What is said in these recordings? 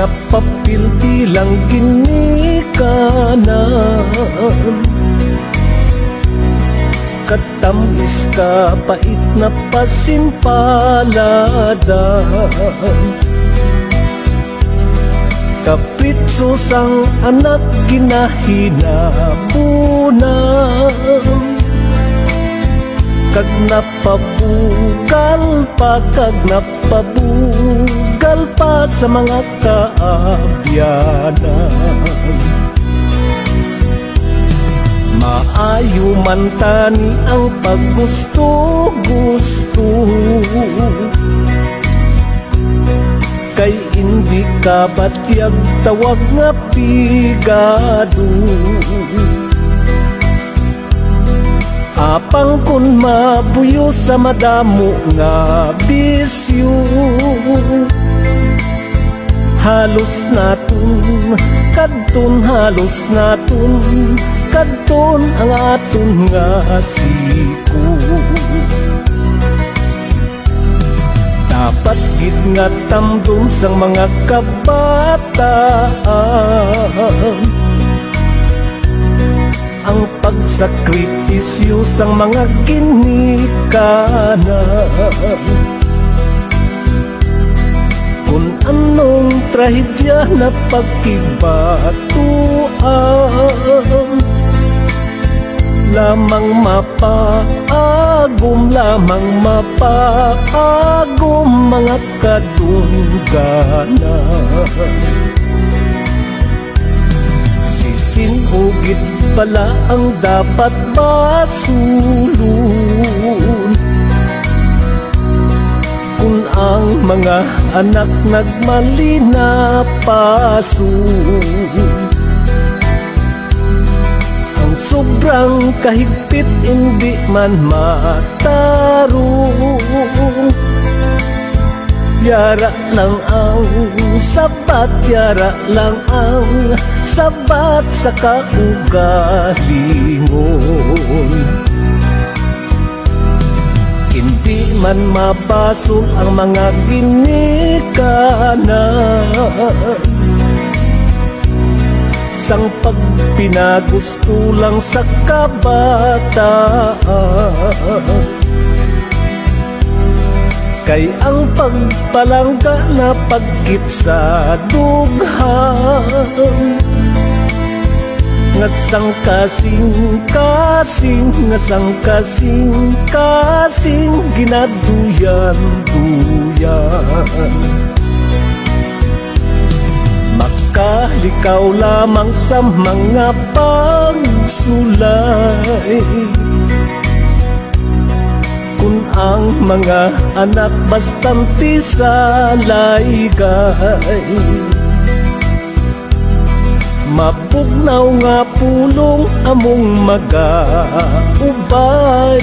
nga papel bilang ginikanan. Katamis ka pait na pasimpaladan. Kapritso sang anak ginahinabunan. Kag napabugal pa sa mga kaabyanan. Maayo man tani ang paggusto-gusto, kay hindi ka batyag tawag nga pigado. Apang kun mabuyo sa madamo nga bisyo, halos naton kadton, halos naton kadton ang aton nga siko. Dapat gid nga tamdom sang mga kabataan ang pagsakripisyo sang mga ginikanan. Kung anong trahedya na pagkibatuan, lamang mapaagom mga kadungganan. Sisinugid pala ang dapat basulun kung ang mga anak nagmali na pasun. Ang sobrang kahigpit hindi man matarong, yara lang ang sabat, yara lang ang sabat sa kaugalingon. Hindi man mabasol ang mga ginikanan sang pagpinagusto lang sa kabataan. Kay ang pagpalangga na pagkit sa dughan, nga sang kasing-kasing, nga sang kasing-kasing ginaduyan-duyan. Makalikaw lamang sa mga pagsulay kung ang mga anak bastante salaygay. Mapugnaw nga pulong among mag-aubay,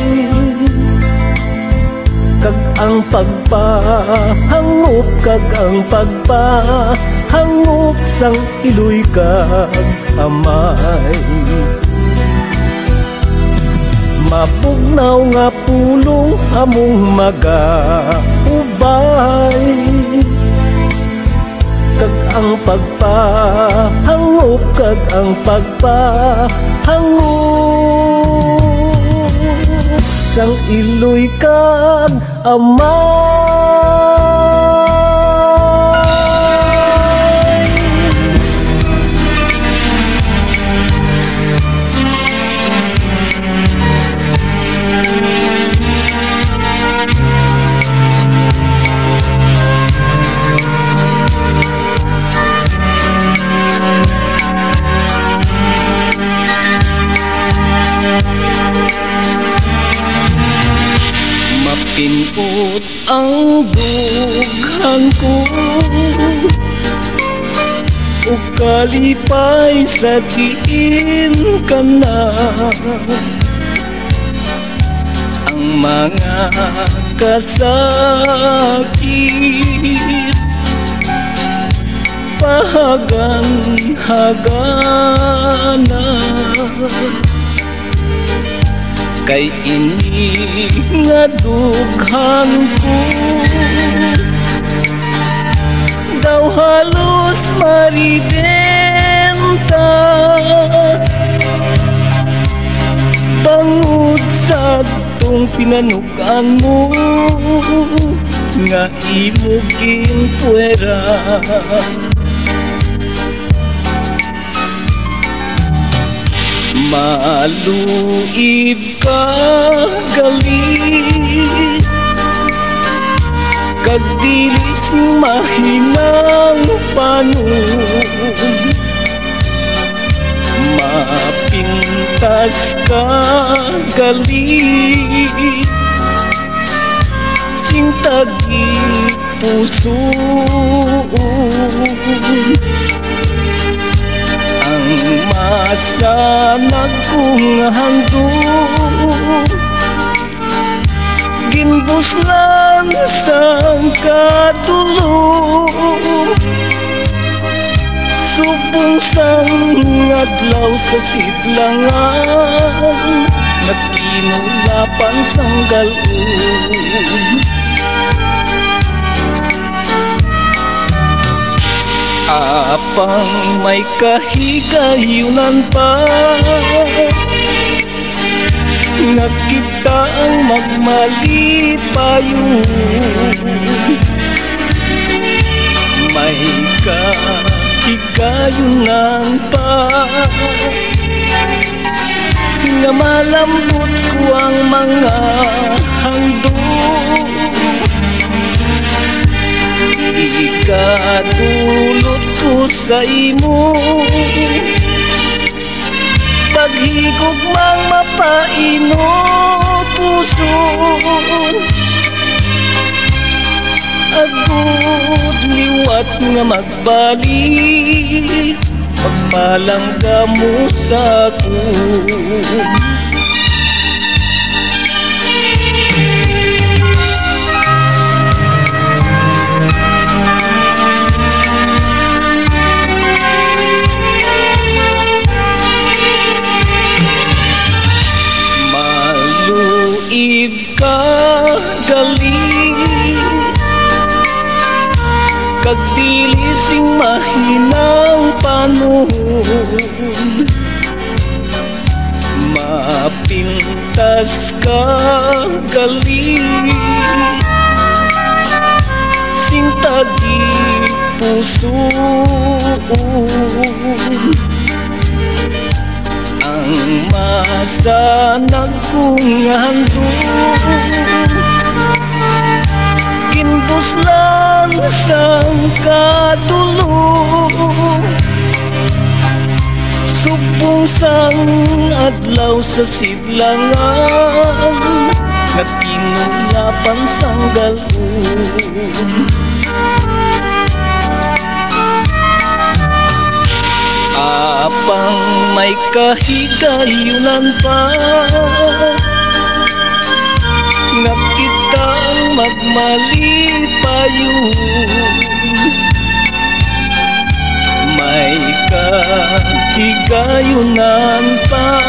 kag ang pagpahangup, kag ang pagpahangup sang iloy kag amay. Mapugnaw nga pulong among mag-aubay, kag ang pagpahangup, kag ang pagpahangup sang iloy kag amay. Mapinot ang dughan ko o kalipay sa diin ka na. Ang mga kasakit pahagan-hagana, kay ini nga dughan ko daw halos maribenta bangod sa tong pinanukan mo nga imugin puwera. Maluib ka galit kag dilis mahinang panon, mapintas ka galit sing tagi puso. Ang masanag kong handog ginbuslan sang katulog, subong sang adlaw sa sidlangan nagkinulapan sang galon. Apang may kahigayunan pa nga kita ang magmalipayon, may kahigayunan pa nga malambot ko ang mga handog, ikatulot ko sa imo paghigugmang mapaino puso. Agud liwat nga magbalik pagpalangga mo sa akon. Maluib ka galit kag dilising mahinang panon, mapintas ka galit sing tagi puso. Ang masanag kong handog ginbuslan sang katulog, subong sang adlaw sa sidlangan nagkinulapan sang galon. Apang may kahigayunan pa nga kita ang magmalipayon, may kahigayunan pa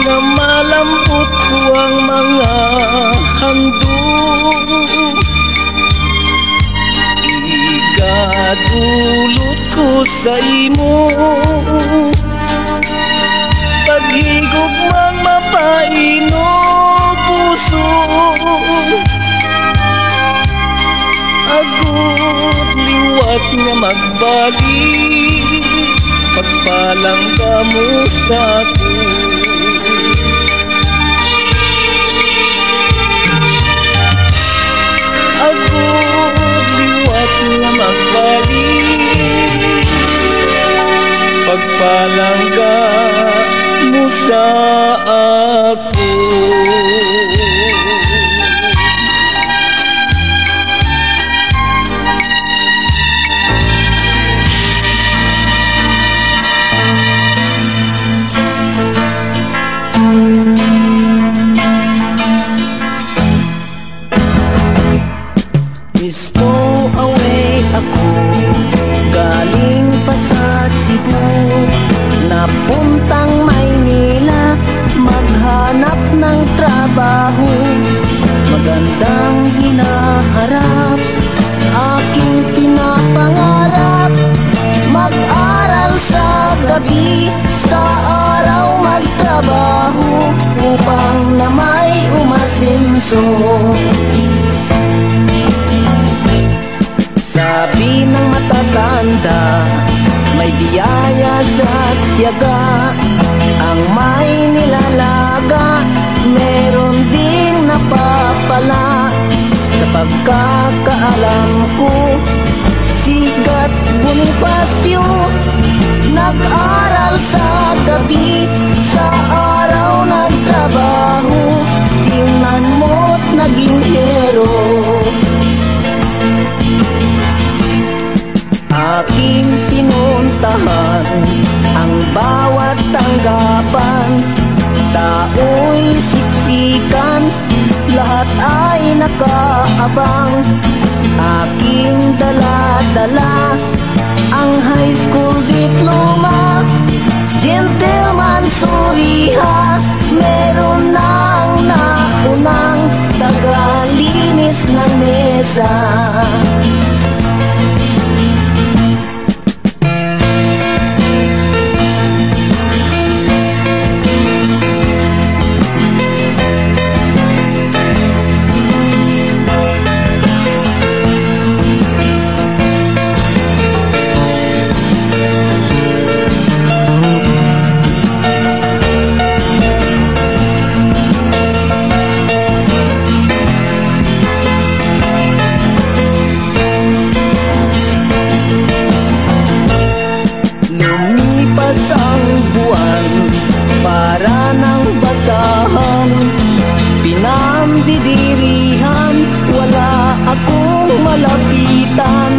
nga malambot ko ang mga handog, ikadulot ko sa imo paghigugmang mapaino puso. Agud liwat nga magbalik pagpalangga mo sa akon. Agud liwat nga magbalik pagpalangga mo sa akon. Stowaway ako galing pa sa Cebu, napuntang Maynila maghanap ng trabaho. Magandang hinaharap pangarap, mag-aral sa gabi, sa araw magtrabaho upang na may umasenso. Sabi ng matatanda, may biyaya sa tiyaga, ang may nilalaga, meron ding napapala. Sa pagkakaalam ko, Sigat Bonifacio, nag-aral sa gabi, sa araw nagtrabaho, tingnan mo't naging hero. Aking pinuntahan ang bawat tanggapan, tao'y siksikan, lahat ay nakaabang. Aking dala-dala ang high school diploma, gentleman suriha, meron nang naunang tagalinis ng mesa. Pinamdidirihan, wala akong malapitan,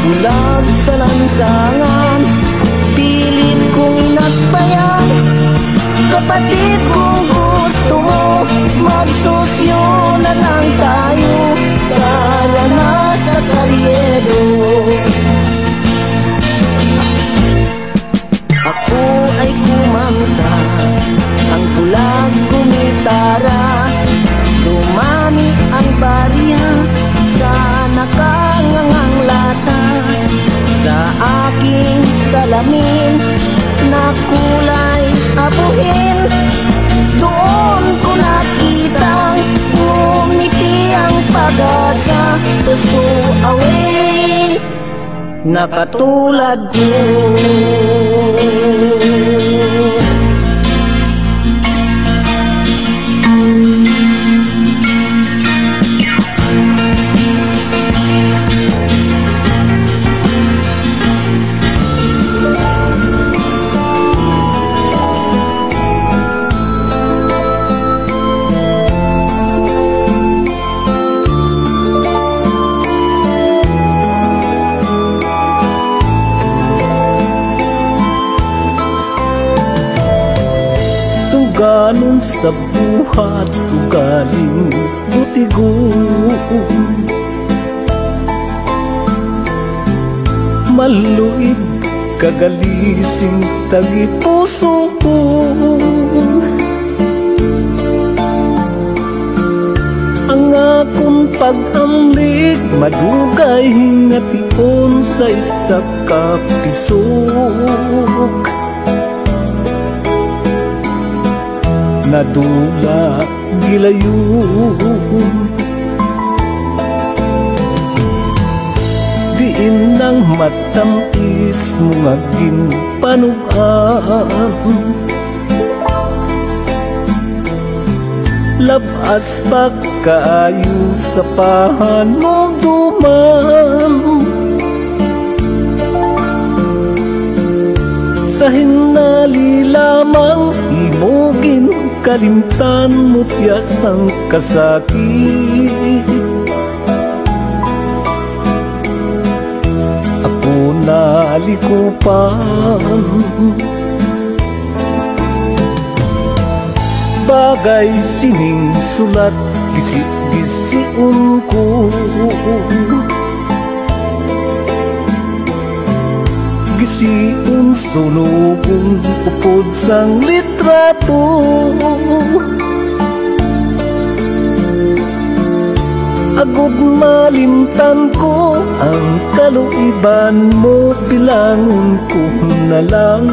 bulag sa lansangan, pilit kong inagpayan. Kapatid, kung gusto mo, magsosyo na lang tayo, para na sa karyedo. Ako ay kumanta, ang bulag gumitara, dumami ang barya sa nakangangang lata. Sa aking salamin na kulay abuhin, doon ko nakitang ngumiti ang pag-asa. To stow away na katulad ko. Ganon sa buhat ugaling butigon, maluib kagalising tagipuso ko. Ang akong pag-amlig madugay hingation sa isa ka pisok, nadula gilayon. Diin nang matamis mga ginpanugan, labas pa kaayo sa pahanumduman. Sa hinali lamang imugin kalimtan mo tiyasang kasakit. Ako nalikupan, bagay sining sulat gisi-gisiun ko. Gisiun sunubong upod sang litrato, Agud malimtan ko ang kaluiban mo, bilangon ko na lang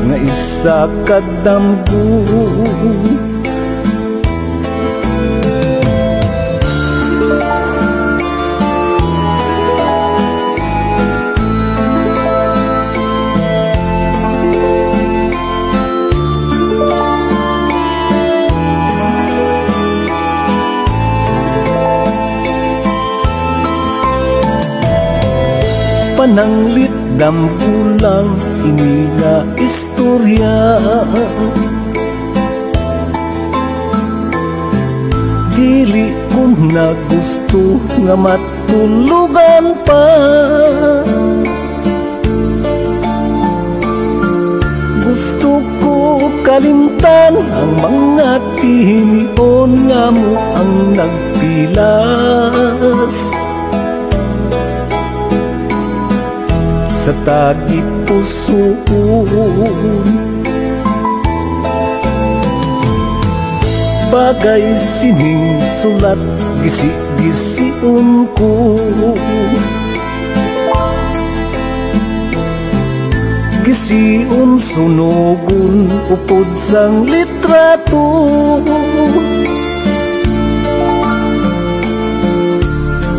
nga isa ka damgo. Pananglit dambulang ini nga istorya, dili ko na gusto nga matulugan pa. Gusto ko kalimtan ang mga tinion nga mo ang nagpilas sa tagi pusoon. Bagay sining sulat gisi-gisiun ko, gisiun sunugun upod sang litrato.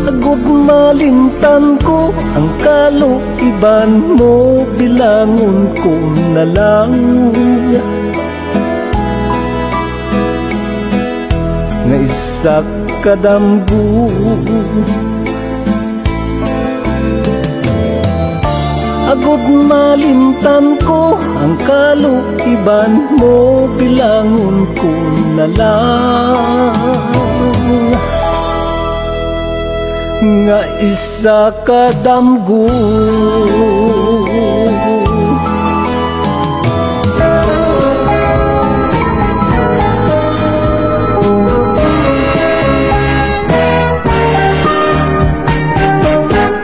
Agud malimtan ko ang kaluiban mo, bilangon ko na lang nga isa ka damgo. Agud malimtan ko ang kaluiban mo, bilangon ko na lang nga isa ka damgo.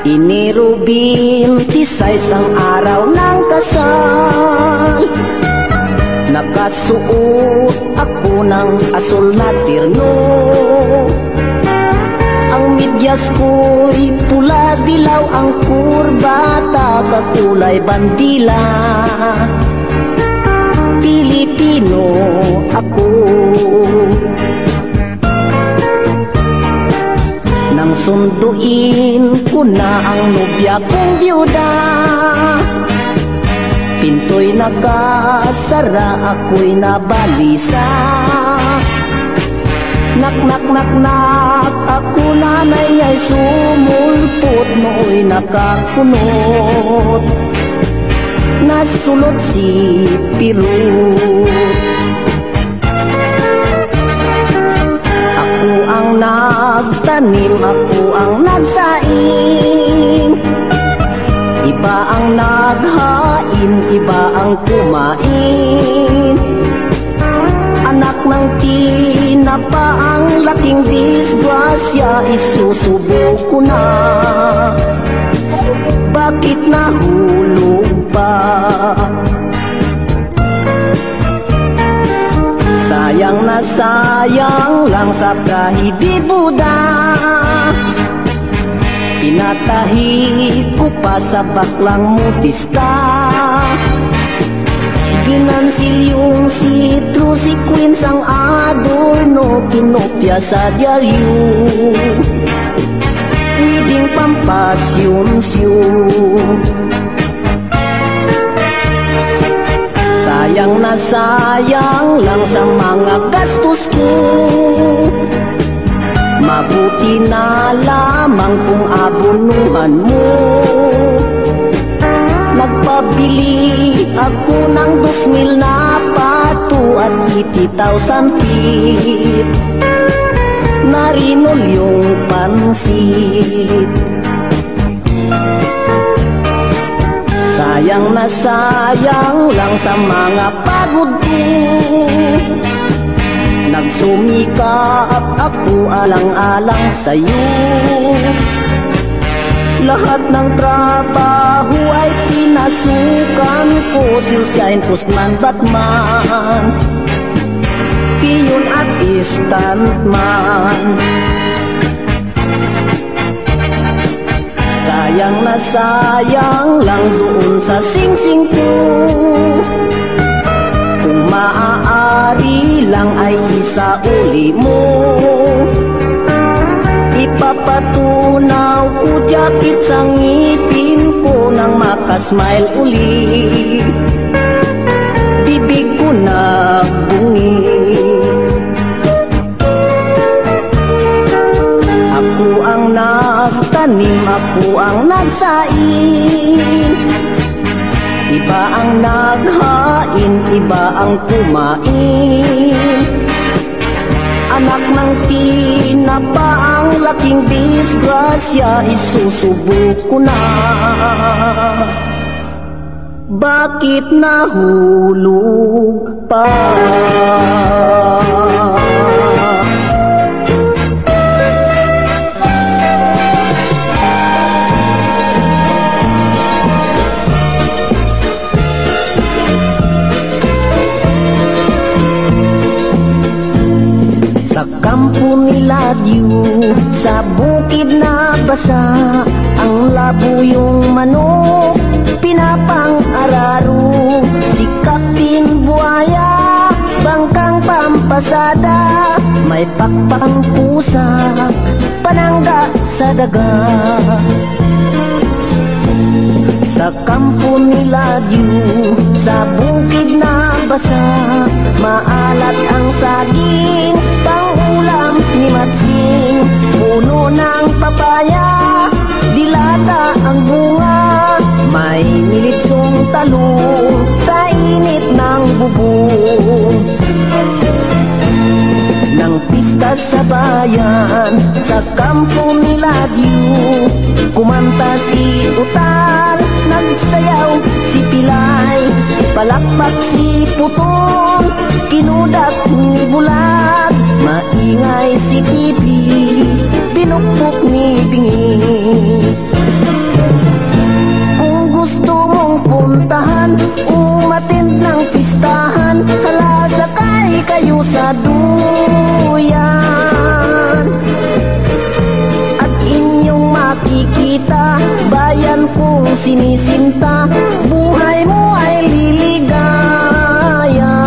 Enero 26 ang araw ng kasal, nakasuot ako ng asul na terno. Ang medyas ko'y pula dilaw, ang kurbata kakulay bandila. Pilipino ako. Nang sunduin ko na ang nobya kong byuda, pinto'y nakasara, ako'y nabalisa. Nak nak nak nak, ako nanay ay sumulpot, nooy nakakunot, nasulot si Pirut. Ako ang nagtanim, ako ang nagsaing, iba ang naghain, iba ang kumain. Anak ng tinapa, ang laking disgrasya, isusubo ko na. Bakit nahulog pa? Sayang na sayang lang sa kahidibuda, pinatahi ko pa sa baklang mutista. Ginansilyong si Trucy Queens ang adorno, kinopya sa dyaryo, pwedeng pampasyum-syum. Sayang na sayang lang sa mga gastos ko, mabuti na lamang kung abonuhan mo. Nagpabili ako ng 2,000 na pato at 80,000 feet, narinol yung pansit. Sayang na sayang lang sa mga pagod ko, nagsumikap ako alang-alang sa'yo. Lahat ng trabaho ay pinasukan ko, siusiyahin postman, batman, piyon at stuntman. Sayang na sayang lang doon sa singsing ko. Kung maaari lang ay isauli mo. Ipapatunaw ko jakit sa ngipin ko nang makasmile uli. Bibig ko nagbungi. Ako ang nagtanim, ako ang nagsain. Iba ang naghain, iba ang kumain. Anak ng tinapa ang laking disgrasya, isusubok ko na. Bakit nahulog pa? Sa kampo nila Diyo, sa bukid na basa, ang labo yung manok, pinapang-araro. Si Kaptin Buaya, bangkang pampasada, may pakpang pusa, panangga sa daga. Sa kampo nila Diyo, sa bukid na basa, maalat ang saging, pang-ulam ni Matsing. Puno ng papaya, dilata ang bunga, may nilitsong talong sa init ng bubong. Nang pista sa bayan, sa kampo nila Diyo, kumanta si Utal, nagsayaw si Pilay, palakpak si Putol, kinudak ni Bulag, maingay si Pipi, binukbok ni Bingi. Kung gusto mong puntahan, umattend ng pistahan, hala sakay kayo sa duyan. At inyong makikita, bayan kong sinisinta, buhay mo ay liligaya.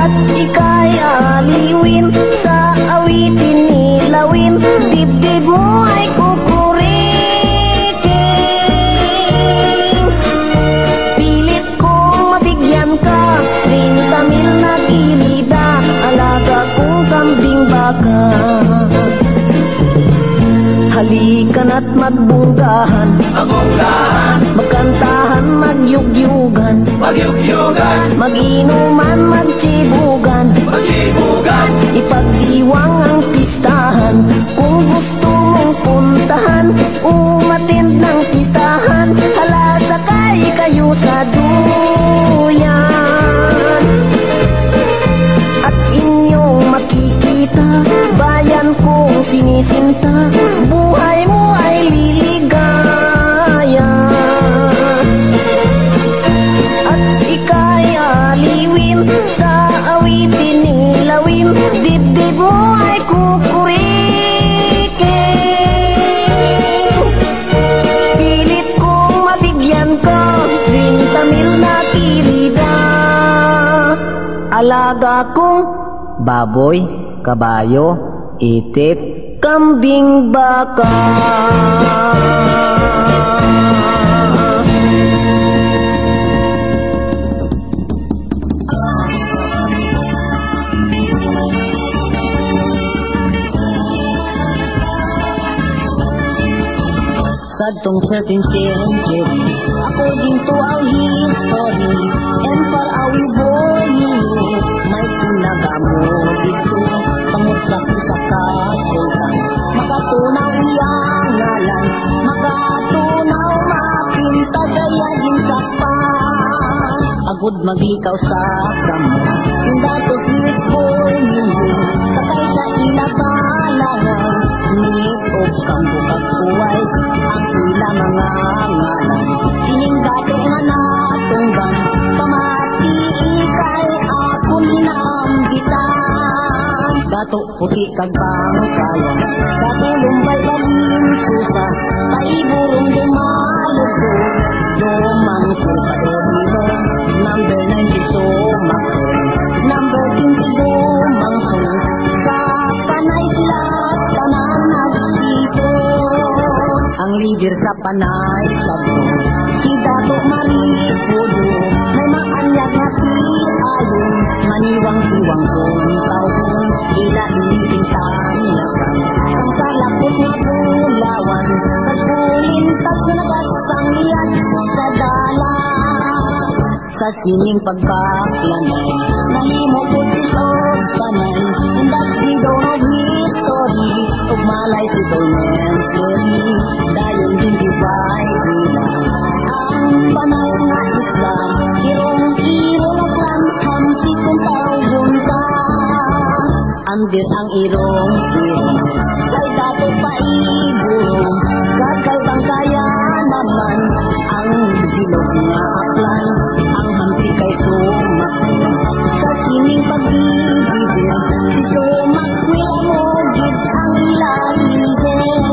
At ika'y aliwin, sa awitin nilawin, dibdib mo ay kukurikin. Pilit kong mabigyan ka, 30 mil na kirida, alaga kong kambing baka. Halikan at magbunggahan, magkantahan, magyugyugan, mag-inuman, magtsibugan, ipagdiwang ang pistahan. Kung gusto mong puntahan, umattend ng pistahan, hala sakay kayo sa duyan. At inyong makikita, bayan kong sinisinta, buhay mo ay liligaya. At ika'y aliwin, sa awitin nilawin, dibdib mo ay kukurikin. Pilit kong mabigyan ka, 30 mil na kirida, alaga kong baboy, kabayo, itik, kambing baka. Sadtong 13th century, according to our history, Emperor Awi Boni, may pinagamo dito, pangutsak sa kasultan, makatunaw iyang ngalan, makatunaw makinta sa yaging sakpan. Agud maglikaw sa kamo, yung datos lit Boni, sakay sa ilabalangan, nit o kambukag kuway, ang ila mga ngalan, sining dato nga natunggang, pamati ikay kag pangkalan. Katulumbay baging susa, paiburong dumalugod. Dumang sulpadorino, number 9 si Sumakon, number 10 si Dumang Sul. Sa panay sila, tanan nagsito. Ang leader sa panay sabi, si Dato Maripudo, may maanyag na ayon, maniwang-iwang kong taon, ila initintang lakang, sang salapot nga bulawan, kagpulintas na nagasangyat sa dala. Sa sining pagkaklanay, nahimo po tisod panay, and that's the dawn of history, ug malay si Dolmentary, dayon din divide nila, ang panay nga Islam, irong-irong at lamhampi kung tawgon ka. Andir ang irong-irong, kay dato paiburong, kakay bang kaya naman, ang bilog nga aklan, ang hampi kay Sumakon. Sa sining pag-ibigin, si Sumakon mo gid ang lalingin.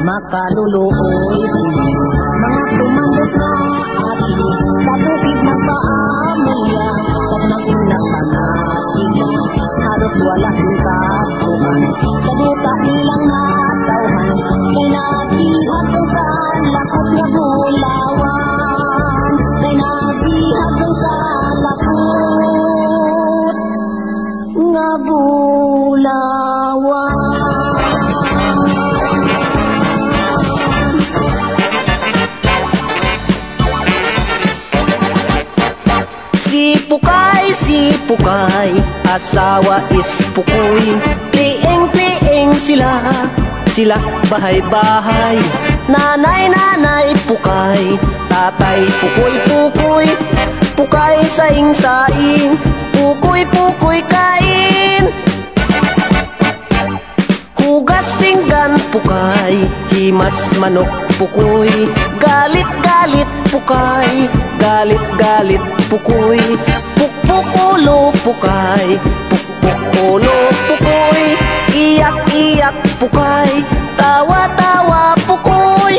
Makaluluoy siya, mga tumandot na ati, sa bukid magpaamaya, pag nagunak pa na sila, halos wala sing kakuhan, sa buta nilang natawhan, kay nabihag sa lakot nga bulawan, kay nabihag sa lakot nga bulawan. Si Pukay, asawa is Pukoy. Pliing-pliing sila bahay-bahay. Nanay Pukay, tatay Pukoy. Pukay saing-saing, Pukoy kain. Hugas pinggan Pukay, himas manok Pukoy. Galit Pukay, galit Pukoy. Pukpukulo Pukay, pukpukulo Pukoy. Iyak Pukay, tawa Pukoy.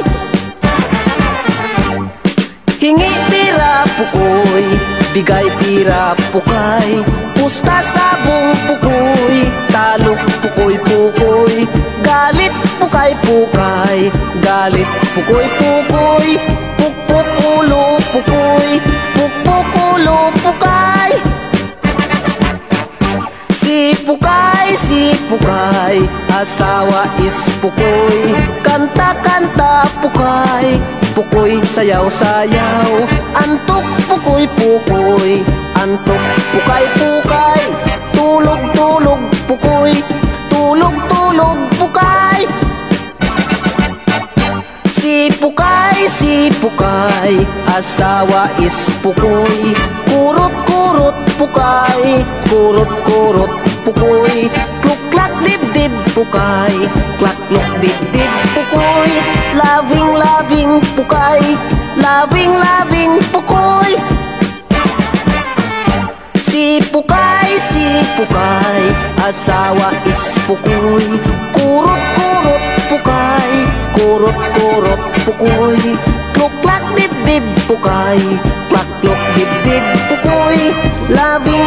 Hingi pira Pukoy, bigay pira Pukay. Pusta sabong Pukoy, talok Pukoy. Galit Pukay, galit Pukoy. Pukpukulo Pukoy, pukpukulo Pukay. Si Pukay, asawa is Pukoy. Kanta Pukoy, sayaw. Antok Pukoy, antok Pukay. Tulog Pukoy, tulog Pukay. Si Pukay, asawa is Pukoy. Kurot Pukay, kurot Pukoy. Kluklak dibdib Pukay, klaklok dibdib Pukoy. Loving Pukay, loving Pukoy. Si Pukay, asawa is Pukoy. Kurot Pukay, kurot Pukoy. Kluklak dibdib Pukay, klaklok dibdib Pukoy. Loving